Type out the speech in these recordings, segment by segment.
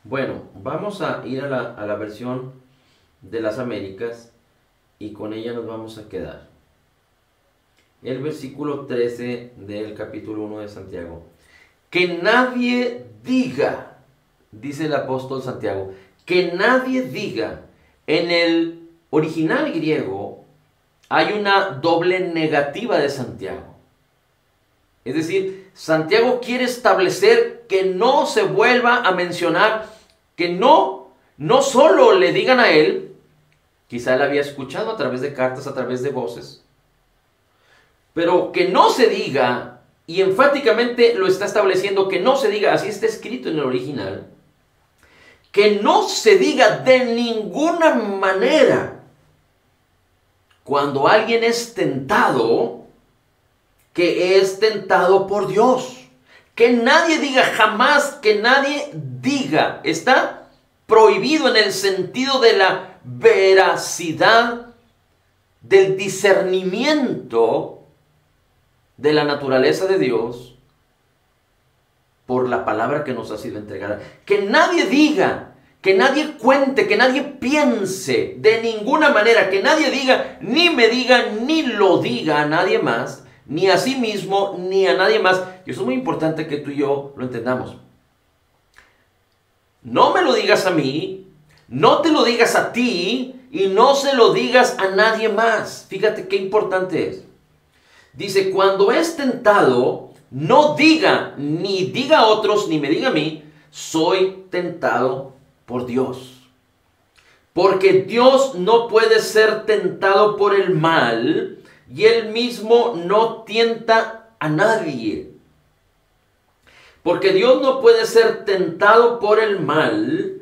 Bueno, vamos a ir a la versión de las Américas y con ella nos vamos a quedar. El versículo 13 del capítulo 1 de Santiago. Que nadie diga, dice el apóstol Santiago, que nadie diga, en el original griego hay una doble negativa de Santiago. Es decir, Santiago quiere establecer que no se vuelva a mencionar, que no solo le digan a él, quizá él había escuchado a través de cartas, a través de voces, pero que no se diga, y enfáticamente lo está estableciendo, que no se diga, así está escrito en el original, que no se diga de ninguna manera cuando alguien es tentado, que es tentado por Dios. Que nadie diga, jamás que nadie diga. Está prohibido en el sentido de la veracidad, del discernimiento de la naturaleza de Dios por la palabra que nos ha sido entregada. Que nadie diga, que nadie cuente, que nadie piense de ninguna manera, que nadie diga, ni me diga, ni lo diga a nadie más, ni a sí mismo, ni a nadie más. Y eso es muy importante que tú y yo lo entendamos. No me lo digas a mí, no te lo digas a ti, y no se lo digas a nadie más. Fíjate qué importante es. Dice, cuando es tentado, no diga, ni diga a otros, ni me diga a mí, soy tentado por Dios. Porque Dios no puede ser tentado por el mal, y Él mismo no tienta a nadie. Porque Dios no puede ser tentado por el mal,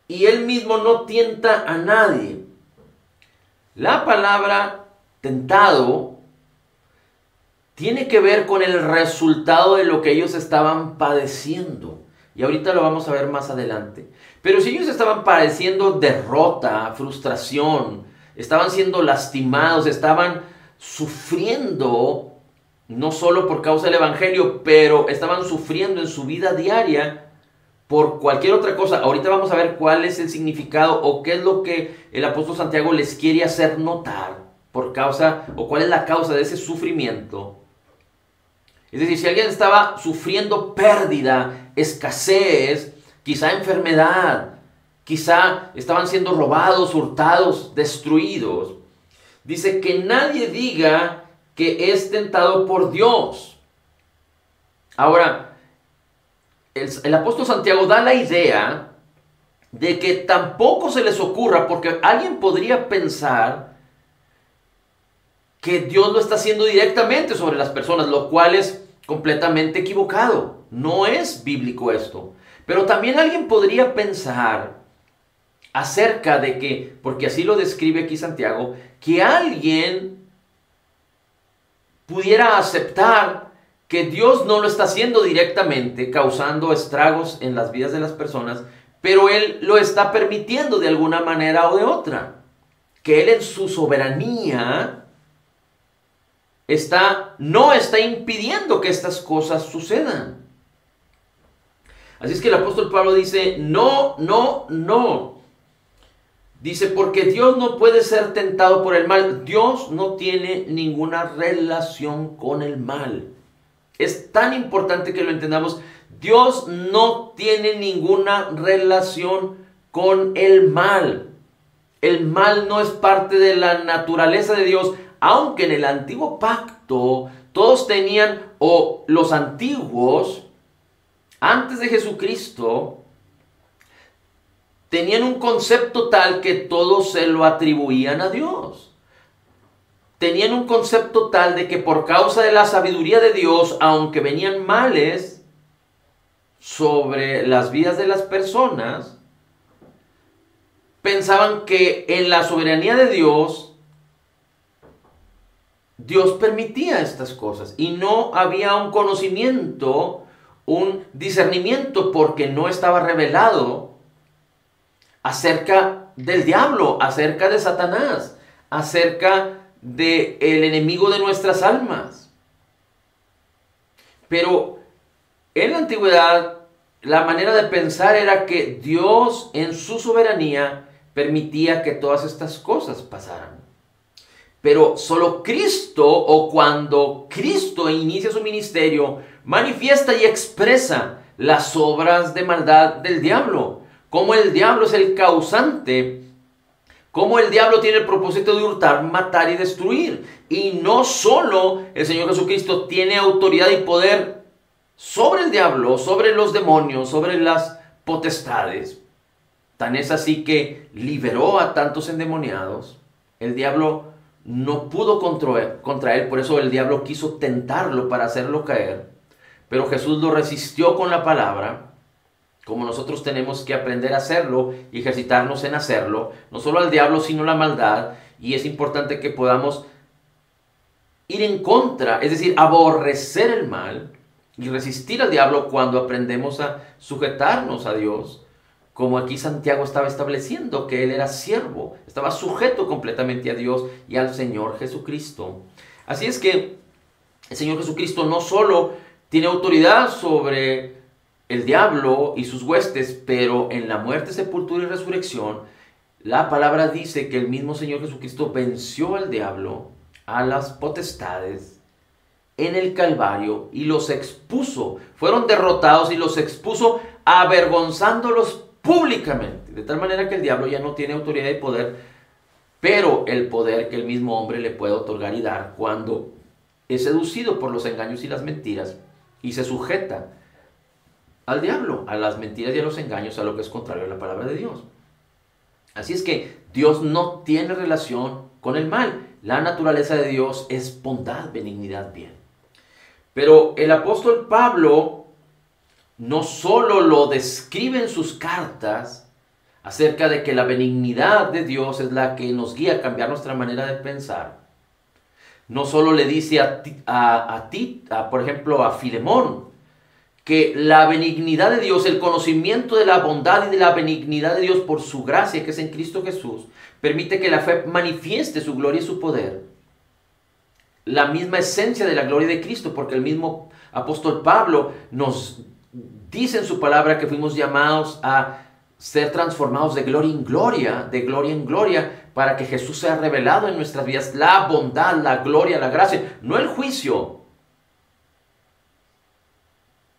y Él mismo no tienta a nadie. La palabra tentado tiene que ver con el resultado de lo que ellos estaban padeciendo. Y ahorita lo vamos a ver más adelante. Pero si ellos estaban padeciendo derrota, frustración, estaban siendo lastimados, estaban sufriendo, no solo por causa del Evangelio, pero estaban sufriendo en su vida diaria por cualquier otra cosa. Ahorita vamos a ver cuál es el significado o qué es lo que el apóstol Santiago les quiere hacer notar por causa, o cuál es la causa de ese sufrimiento. Es decir, si alguien estaba sufriendo pérdida, escasez, quizá enfermedad, quizá estaban siendo robados, hurtados, destruidos, dice que nadie diga que es tentado por Dios. Ahora, el apóstol Santiago da la idea de que tampoco se les ocurra, porque alguien podría pensar que Dios lo está haciendo directamente sobre las personas, lo cual es completamente equivocado. No es bíblico esto. Pero también alguien podría pensar acerca de que, porque así lo describe aquí Santiago, que alguien pudiera aceptar que Dios no lo está haciendo directamente, causando estragos en las vidas de las personas, pero Él lo está permitiendo de alguna manera o de otra. Que Él en su soberanía no está impidiendo que estas cosas sucedan. Así es que el apóstol Pablo dice, no, no, no. Dice, porque Dios no puede ser tentado por el mal. Dios no tiene ninguna relación con el mal. Es tan importante que lo entendamos. Dios no tiene ninguna relación con el mal. El mal no es parte de la naturaleza de Dios. Aunque en el antiguo pacto todos tenían, o los antiguos, antes de Jesucristo, tenían un concepto tal que todos se lo atribuían a Dios. Tenían un concepto tal de que por causa de la sabiduría de Dios, aunque venían males sobre las vidas de las personas, pensaban que en la soberanía de Dios, Dios permitía estas cosas y no había un conocimiento, un discernimiento, porque no estaba revelado acerca del diablo, acerca de Satanás, acerca del enemigo de nuestras almas. Pero en la antigüedad la manera de pensar era que Dios en su soberanía permitía que todas estas cosas pasaran. Pero solo Cristo, o cuando Cristo inicia su ministerio, manifiesta y expresa las obras de maldad del diablo. Cómo el diablo es el causante, cómo el diablo tiene el propósito de hurtar, matar y destruir. Y no solo el Señor Jesucristo tiene autoridad y poder sobre el diablo, sobre los demonios, sobre las potestades. Tan es así que liberó a tantos endemoniados. El diablo no pudo contra él, por eso el diablo quiso tentarlo para hacerlo caer. Pero Jesús lo resistió con la palabra, como nosotros tenemos que aprender a hacerlo y ejercitarnos en hacerlo, no solo al diablo, sino a la maldad. Y es importante que podamos ir en contra, es decir, aborrecer el mal y resistir al diablo cuando aprendemos a sujetarnos a Dios. Como aquí Santiago estaba estableciendo que él era siervo, estaba sujeto completamente a Dios y al Señor Jesucristo. Así es que el Señor Jesucristo no solo tiene autoridad sobre el diablo y sus huestes, pero en la muerte, sepultura y resurrección, la palabra dice que el mismo Señor Jesucristo venció al diablo, a las potestades, en el Calvario y los expuso. Fueron derrotados y los expuso avergonzándolos públicamente, de tal manera que el diablo ya no tiene autoridad y poder, pero el poder que el mismo hombre le puede otorgar y dar cuando es seducido por los engaños y las mentiras y se sujeta al diablo, a las mentiras y a los engaños, a lo que es contrario a la palabra de Dios. Así es que Dios no tiene relación con el mal. La naturaleza de Dios es bondad, benignidad, bien. Pero el apóstol Pablo no solo lo describe en sus cartas acerca de que la benignidad de Dios es la que nos guía a cambiar nuestra manera de pensar. No solo le dice por ejemplo, a Filemón, que la benignidad de Dios, el conocimiento de la bondad y de la benignidad de Dios por su gracia que es en Cristo Jesús, permite que la fe manifieste su gloria y su poder. La misma esencia de la gloria de Cristo, porque el mismo apóstol Pablo nos dice en su palabra que fuimos llamados a ser transformados de gloria en gloria, para que Jesús sea revelado en nuestras vidas. La bondad, la gloria, la gracia, no el juicio,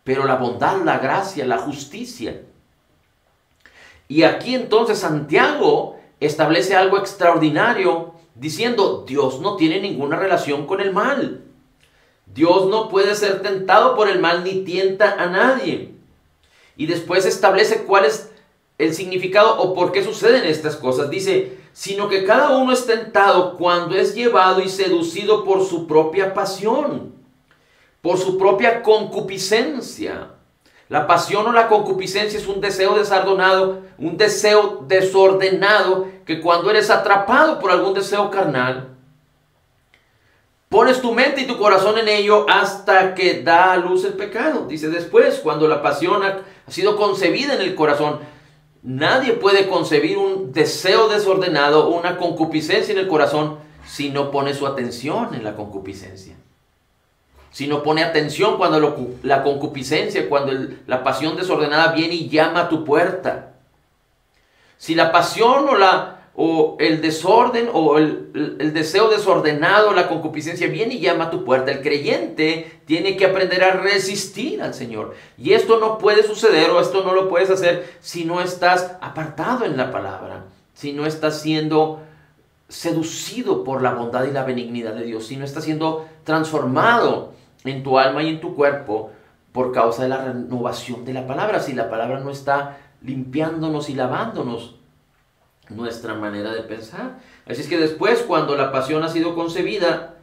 pero la bondad, la gracia, la justicia. Y aquí entonces Santiago establece algo extraordinario, diciendo: Dios no tiene ninguna relación con el mal. Dios no puede ser tentado por el mal ni tienta a nadie. Y después establece cuál es el significado o por qué suceden estas cosas. Dice: sino que cada uno es tentado cuando es llevado y seducido por su propia pasión, por su propia concupiscencia. La pasión o la concupiscencia es un deseo desordenado, que cuando eres atrapado por algún deseo carnal, pones tu mente y tu corazón en ello hasta que da a luz el pecado. Dice después, cuando la pasión ha sido concebida en el corazón. Nadie puede concebir un deseo desordenado o una concupiscencia en el corazón si no pone su atención en la concupiscencia. Si no pone atención cuando la concupiscencia, cuando la pasión desordenada viene y llama a tu puerta. Si la pasión o el desorden o el deseo desordenado, la concupiscencia viene y llama a tu puerta, el creyente tiene que aprender a resistir al Señor. Y esto no puede suceder, o esto no lo puedes hacer si no estás apartado en la palabra, si no estás siendo seducido por la bondad y la benignidad de Dios, si no estás siendo transformado en tu alma y en tu cuerpo por causa de la renovación de la palabra, si la palabra no está limpiándonos y lavándonos nuestra manera de pensar. Así es que después, cuando la pasión ha sido concebida,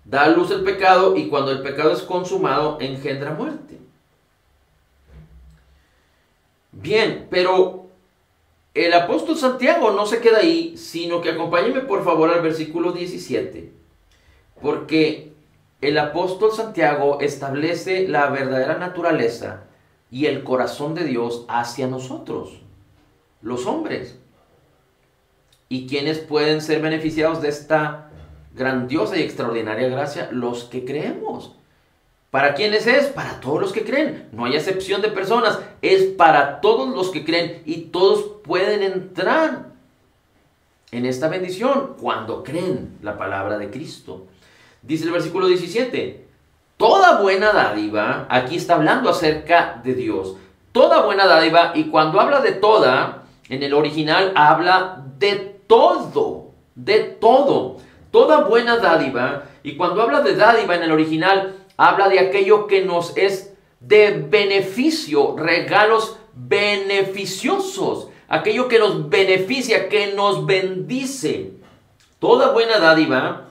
da a luz el pecado, y cuando el pecado es consumado, engendra muerte. Bien, pero el apóstol Santiago no se queda ahí, sino que acompáñenme por favor al versículo 17, porque el apóstol Santiago establece la verdadera naturaleza y el corazón de Dios hacia nosotros, los hombres. ¿Y quiénes pueden ser beneficiados de esta grandiosa y extraordinaria gracia? Los que creemos. ¿Para quiénes es? Para todos los que creen. No hay excepción de personas. Es para todos los que creen y todos pueden entrar en esta bendición cuando creen la palabra de Cristo. Dice el versículo 17, toda buena dádiva, aquí está hablando acerca de Dios, toda buena dádiva, y cuando habla de toda, en el original habla de todo, toda buena dádiva, y cuando habla de dádiva en el original, habla de aquello que nos es de beneficio, regalos beneficiosos, aquello que nos beneficia, que nos bendice. Toda buena dádiva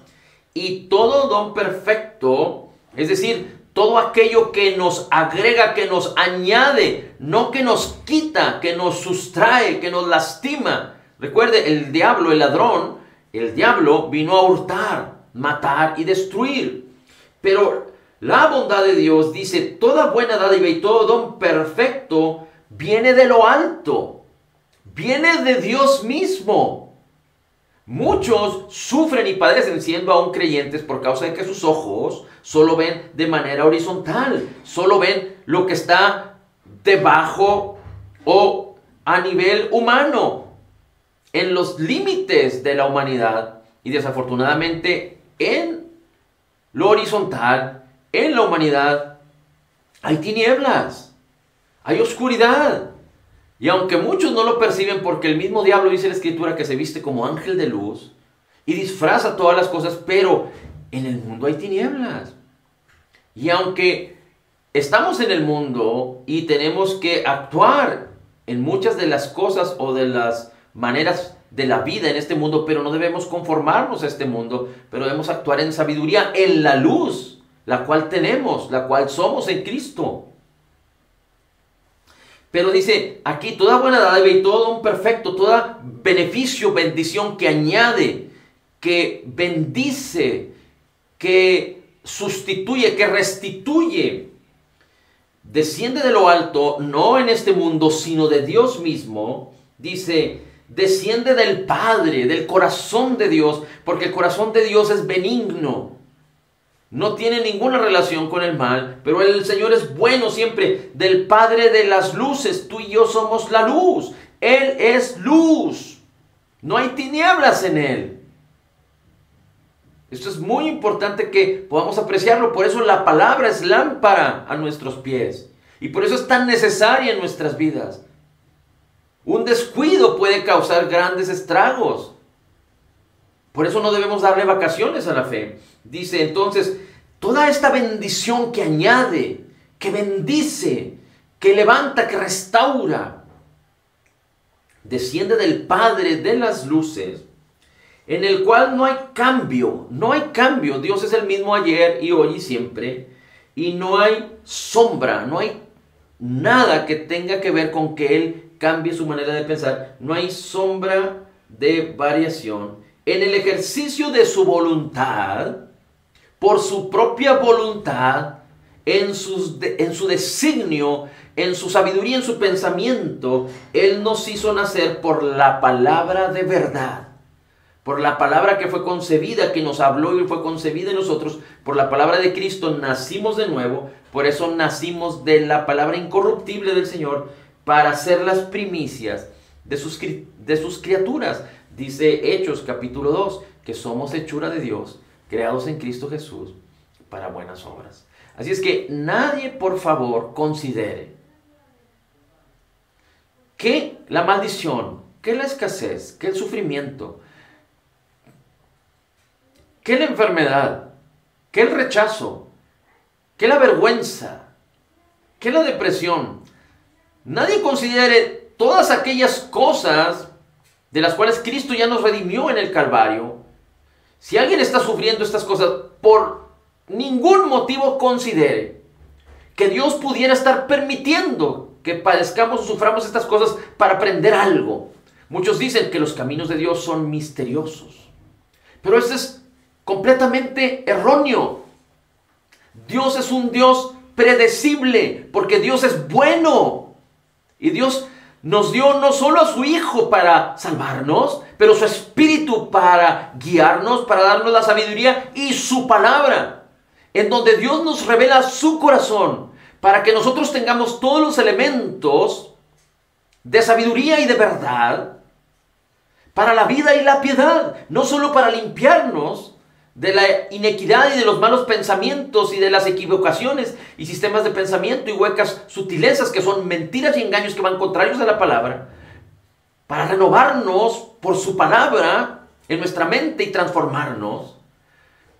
y todo don perfecto, es decir, todo aquello que nos agrega, que nos añade, no que nos quita, que nos sustrae, que nos lastima. Recuerde, el diablo, el ladrón, el diablo vino a hurtar, matar y destruir. Pero la bondad de Dios dice, toda buena dádiva y todo don perfecto viene de lo alto, viene de Dios mismo. Muchos sufren y padecen siendo aún creyentes por causa de que sus ojos solo ven de manera horizontal, solo ven lo que está debajo o a nivel humano, en los límites de la humanidad. Y desafortunadamente en lo horizontal, en la humanidad, hay tinieblas, hay oscuridad. Y aunque muchos no lo perciben porque el mismo diablo dice en la Escritura que se viste como ángel de luz y disfraza todas las cosas, pero en el mundo hay tinieblas. Y aunque estamos en el mundo y tenemos que actuar en muchas de las cosas o de las maneras de la vida en este mundo, pero no debemos conformarnos a este mundo, pero debemos actuar en sabiduría, en la luz, la cual tenemos, la cual somos en Cristo. Pero dice aquí, toda buena dádiva y todo un perfecto, toda beneficio, bendición que añade, que bendice, que sustituye, que restituye, desciende de lo alto, no en este mundo, sino de Dios mismo. Dice, desciende del Padre, del corazón de Dios, porque el corazón de Dios es benigno. No tiene ninguna relación con el mal, pero el Señor es bueno siempre, del Padre de las luces. Tú y yo somos la luz. Él es luz. No hay tinieblas en Él. Esto es muy importante que podamos apreciarlo. Por eso la palabra es lámpara a nuestros pies. Y por eso es tan necesaria en nuestras vidas. Un descuido puede causar grandes estragos. Por eso no debemos darle vacaciones a la fe. Dice entonces, toda esta bendición que añade, que bendice, que levanta, que restaura, desciende del Padre de las luces, en el cual no hay cambio, no hay cambio. Dios es el mismo ayer y hoy y siempre, y no hay sombra, no hay nada que tenga que ver con que Él cambie su manera de pensar, no hay sombra de variación. En el ejercicio de su voluntad, por su propia voluntad, en su designio, en su sabiduría, en su pensamiento, Él nos hizo nacer por la palabra de verdad, por la palabra que fue concebida, que nos habló y fue concebida en nosotros, por la palabra de Cristo nacimos de nuevo. Por eso nacimos de la palabra incorruptible del Señor, para ser las primicias de sus criaturas. Dice Hechos capítulo 2, que somos hechura de Dios, creados en Cristo Jesús para buenas obras. Así es que nadie, por favor, considere que la maldición, que la escasez, que el sufrimiento, que la enfermedad, que el rechazo, que la vergüenza, que la depresión, nadie considere todas aquellas cosas de las cuales Cristo ya nos redimió en el Calvario. Si alguien está sufriendo estas cosas, por ningún motivo considere que Dios pudiera estar permitiendo que padezcamos o suframos estas cosas para aprender algo. Muchos dicen que los caminos de Dios son misteriosos, pero eso es completamente erróneo. Dios es un Dios predecible, porque Dios es bueno. Y Dios nos dio no solo a su Hijo para salvarnos, pero su Espíritu para guiarnos, para darnos la sabiduría y su palabra. en donde Dios nos revela su corazón para que nosotros tengamos todos los elementos de sabiduría y de verdad para la vida y la piedad, no solo para limpiarnos de la inequidad y de los malos pensamientos y de las equivocaciones y sistemas de pensamiento y huecas sutilezas que son mentiras y engaños que van contrarios a la palabra, para renovarnos por su palabra en nuestra mente y transformarnos,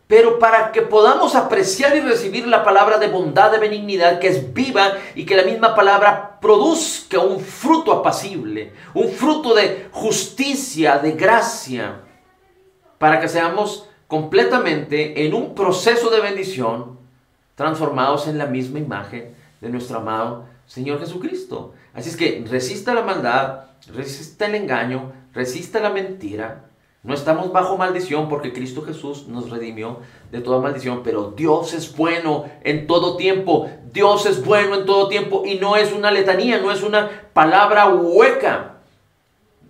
pero para que podamos apreciar y recibir la palabra de bondad, de benignidad, que es viva y que la misma palabra produzca un fruto apacible, un fruto de justicia, de gracia, para que seamos completamente en un proceso de bendición, transformados en la misma imagen de nuestro amado Señor Jesucristo. Así es que resista la maldad, resista el engaño, resista la mentira. No estamos bajo maldición porque Cristo Jesús nos redimió de toda maldición, pero Dios es bueno en todo tiempo. Dios es bueno en todo tiempo y no es una letanía, no es una palabra hueca.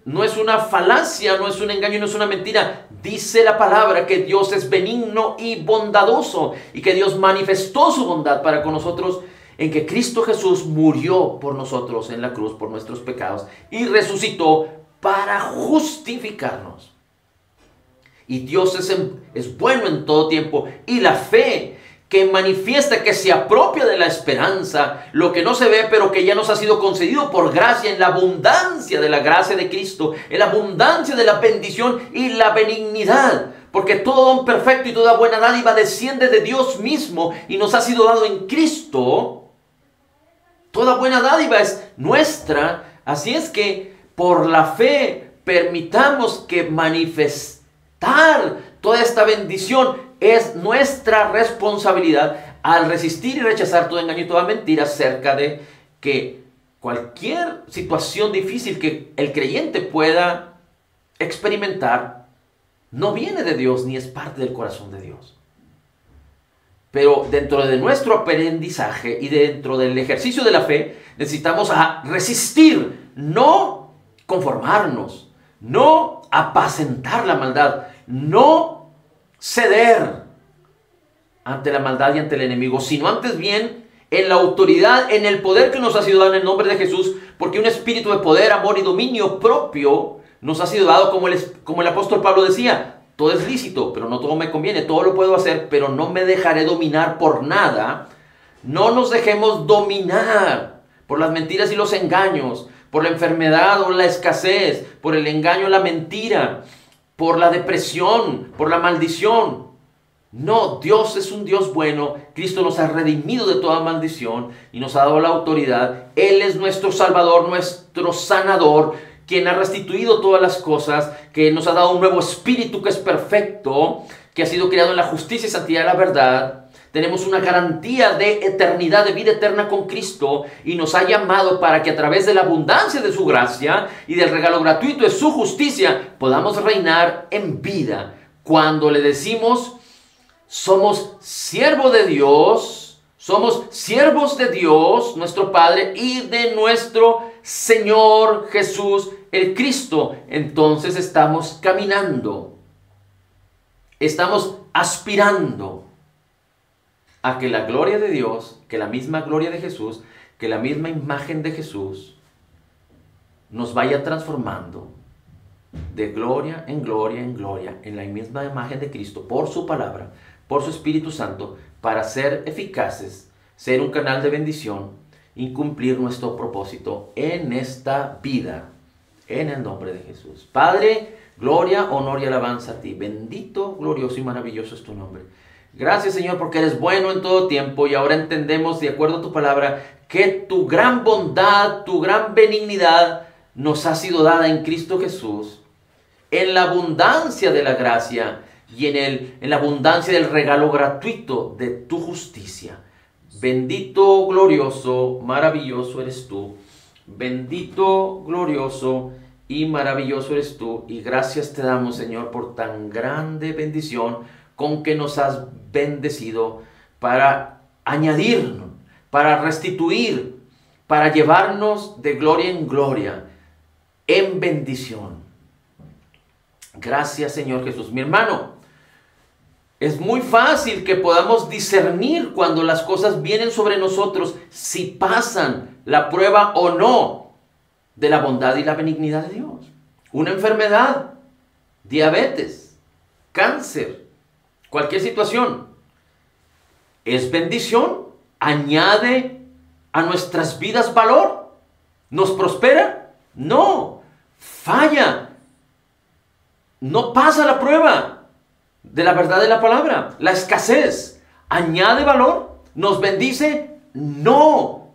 No es una falacia, no es un engaño, no es una mentira. Dice la palabra que Dios es benigno y bondadoso y que Dios manifestó su bondad para con nosotros en que Cristo Jesús murió por nosotros en la cruz por nuestros pecados y resucitó para justificarnos. Y Dios es bueno en todo tiempo, y la fe que manifiesta, que se apropia de la esperanza, lo que no se ve, pero que ya nos ha sido concedido por gracia, en la abundancia de la gracia de Cristo, en la abundancia de la bendición y la benignidad. Porque todo don perfecto y toda buena dádiva desciende de Dios mismo y nos ha sido dado en Cristo. Toda buena dádiva es nuestra. Así es que por la fe permitamos que manifestar toda esta bendición es nuestra responsabilidad al resistir y rechazar todo engaño y toda mentira acerca de que cualquier situación difícil que el creyente pueda experimentar no viene de Dios ni es parte del corazón de Dios. Pero dentro de nuestro aprendizaje y dentro del ejercicio de la fe necesitamos resistir, no conformarnos, no apacentar la maldad, no ceder ante la maldad y ante el enemigo, sino antes bien en la autoridad, en el poder que nos ha sido dado en el nombre de Jesús, porque un espíritu de poder, amor y dominio propio nos ha sido dado, como el apóstol Pablo decía: todo es lícito, pero no todo me conviene, todo lo puedo hacer, pero no me dejaré dominar por nada. No nos dejemos dominar por las mentiras y los engaños, por la enfermedad o la escasez, por el engaño o la mentira, por la depresión, por la maldición. No, Dios es un Dios bueno. Cristo nos ha redimido de toda maldición y nos ha dado la autoridad. Él es nuestro Salvador, nuestro sanador, quien ha restituido todas las cosas, que nos ha dado un nuevo espíritu que es perfecto, que ha sido creado en la justicia y santidad de la verdad. Tenemos una garantía de eternidad, de vida eterna con Cristo, y nos ha llamado para que a través de la abundancia de su gracia y del regalo gratuito de su justicia podamos reinar en vida. Cuando le decimos: somos siervos de Dios, somos siervos de Dios, nuestro Padre, y de nuestro Señor Jesús el Cristo, entonces estamos caminando, estamos aspirando a que la gloria de Dios, que la misma gloria de Jesús, que la misma imagen de Jesús nos vaya transformando de gloria en gloria en gloria en la misma imagen de Cristo, por su palabra, por su Espíritu Santo, para ser eficaces, ser un canal de bendición y cumplir nuestro propósito en esta vida, en el nombre de Jesús. Padre, gloria, honor y alabanza a ti. Bendito, glorioso y maravilloso es tu nombre. Gracias, Señor, porque eres bueno en todo tiempo, y ahora entendemos, de acuerdo a tu palabra, que tu gran bondad, tu gran benignidad nos ha sido dada en Cristo Jesús, en la abundancia de la gracia y en la abundancia del regalo gratuito de tu justicia. Bendito, glorioso, maravilloso eres tú. Bendito, glorioso y maravilloso eres tú. Y gracias te damos, Señor, por tan grande bendición con que nos has bendecido, para añadirnos, para restituir, para llevarnos de gloria en gloria, en bendición. Gracias, Señor Jesús. Mi hermano, Es muy fácil que podamos discernir cuando las cosas vienen sobre nosotros, si pasan la prueba o no de la bondad y la benignidad de Dios. Una enfermedad, diabetes, cáncer, cualquier situación, ¿es bendición? ¿Añade a nuestras vidas valor? ¿Nos prospera? No, falla. No pasa la prueba de la verdad de la palabra. La escasez, ¿añade valor? ¿Nos bendice? No.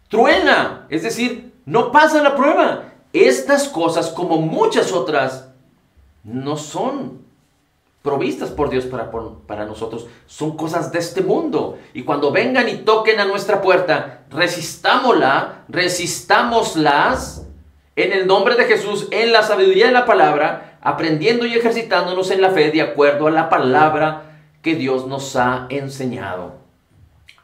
Truena, es decir, no pasa la prueba. Estas cosas, como muchas otras, no son provistas por Dios para nosotros. Son cosas de este mundo. Y cuando vengan y toquen a nuestra puerta, resistámoslas en el nombre de Jesús, en la sabiduría de la palabra, aprendiendo y ejercitándonos en la fe de acuerdo a la palabra que Dios nos ha enseñado,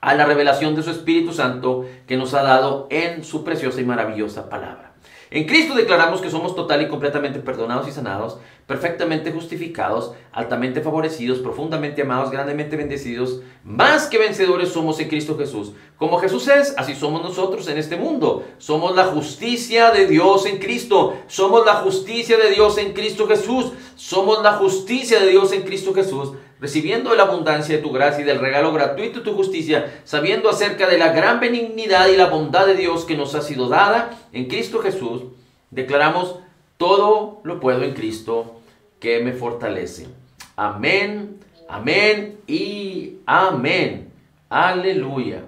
a la revelación de su Espíritu Santo que nos ha dado en su preciosa y maravillosa palabra. En Cristo declaramos que somos total y completamente perdonados y sanados, perfectamente justificados, altamente favorecidos, profundamente amados, grandemente bendecidos, más que vencedores somos en Cristo Jesús. Como Jesús es, así somos nosotros en este mundo. Somos la justicia de Dios en Cristo. Somos la justicia de Dios en Cristo Jesús. Somos la justicia de Dios en Cristo Jesús, recibiendo de la abundancia de tu gracia y del regalo gratuito de tu justicia, sabiendo acerca de la gran benignidad y la bondad de Dios que nos ha sido dada en Cristo Jesús, declaramos: todo lo puedo en Cristo que me fortalece. Amén, amén y amén. Aleluya.